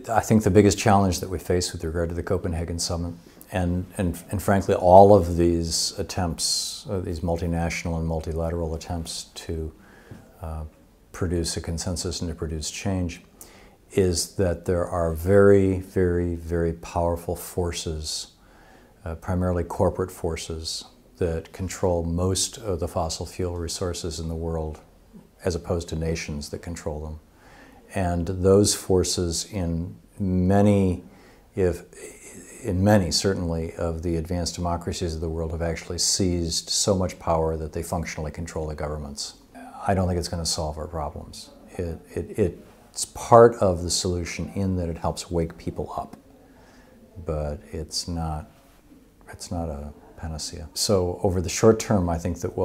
I think the biggest challenge that we face with regard to the Copenhagen Summit, and frankly all of these attempts, these multinational and multilateral attempts to produce a consensus and to produce change, is that there are very, very, very powerful forces, primarily corporate forces, that control most of the fossil fuel resources in the world, as opposed to nations that control them. And those forces in many, certainly, of the advanced democracies of the world have actually seized so much power that they functionally control the governments. I don't think it's going to solve our problems. It's part of the solution in that it helps wake people up, but it's not a panacea. So over the short term, I think that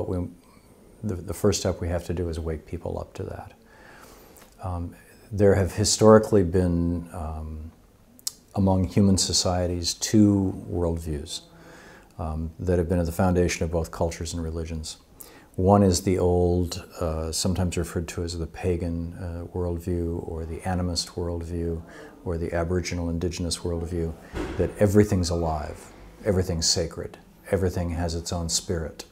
the first step we have to do is wake people up to that. There have historically been, among human societies, two worldviews that have been at the foundation of both cultures and religions. One is the old, sometimes referred to as the pagan worldview, or the animist worldview, or the Aboriginal indigenous worldview, that everything's alive, everything's sacred, everything has its own spirit,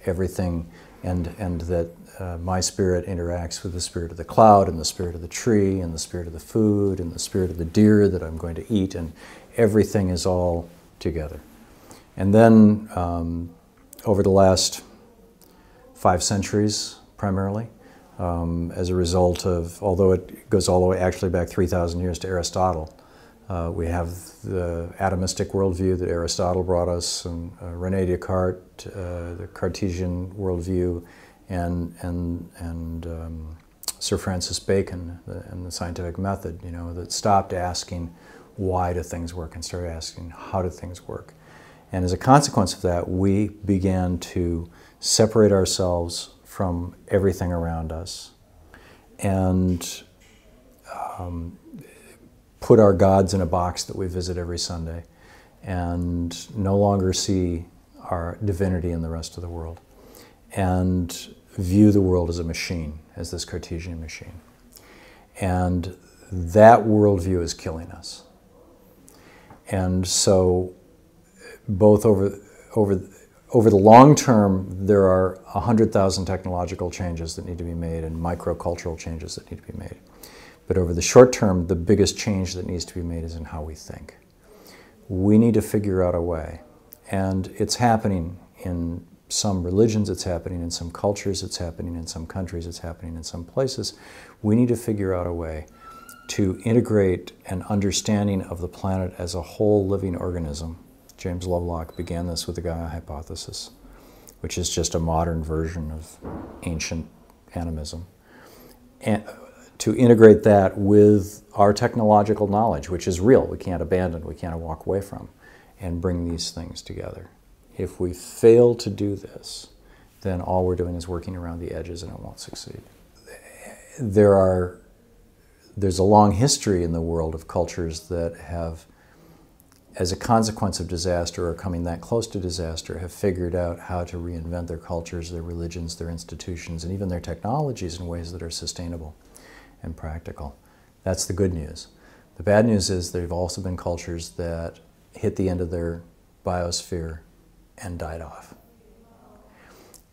everything, and that my spirit interacts with the spirit of the cloud, and the spirit of the tree, and the spirit of the food, and the spirit of the deer that I'm going to eat, and everything is all together. And then over the last 5 centuries, primarily, as a result of, although it goes all the way actually back 3,000 years to Aristotle, we have the atomistic worldview that Aristotle brought us, and René Descartes, the Cartesian worldview, and Sir Francis Bacon and the scientific method, that stopped asking why do things work and started asking how do things work. And as a consequence of that, we began to separate ourselves from everything around us and put our gods in a box that we visit every Sunday and no longer see our divinity in the rest of the world, and view the world as a machine, as this Cartesian machine. And that worldview is killing us. And so both over the long term, there are 100,000 technological changes that need to be made and microcultural changes that need to be made. But over the short term, the biggest change that needs to be made is in how we think. We need to figure out a way. And it's happening in some religions, it's happening in some cultures, it's happening in some countries, it's happening in some places. We need to figure out a way to integrate an understanding of the planet as a whole living organism. James Lovelock began this with the Gaia hypothesis, which is just a modern version of ancient animism. And to integrate that with our technological knowledge, which is real, we can't abandon, we can't walk away from, and bring these things together. If we fail to do this, then all we're doing is working around the edges and it won't succeed. There's a long history in the world of cultures that have, as a consequence of disaster or coming that close to disaster, have figured out how to reinvent their cultures, their religions, their institutions, and even their technologies in ways that are sustainable and practical. That's the good news. The bad news is there have also been cultures that hit the end of their biosphere and died off.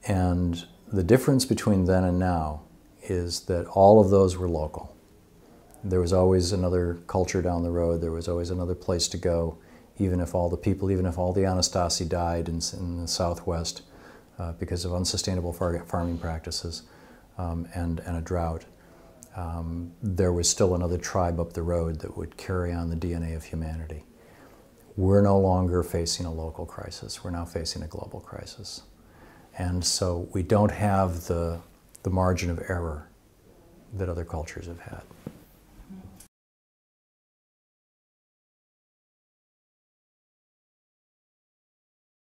And the difference between then and now is that all of those were local. There was always another culture down the road, there was always another place to go, even if all the people, even if all the Anastasi died in the Southwest because of unsustainable farming practices and a drought. There was still another tribe up the road that would carry on the DNA of humanity. We're no longer facing a local crisis, we're now facing a global crisis. And so we don't have the margin of error that other cultures have had.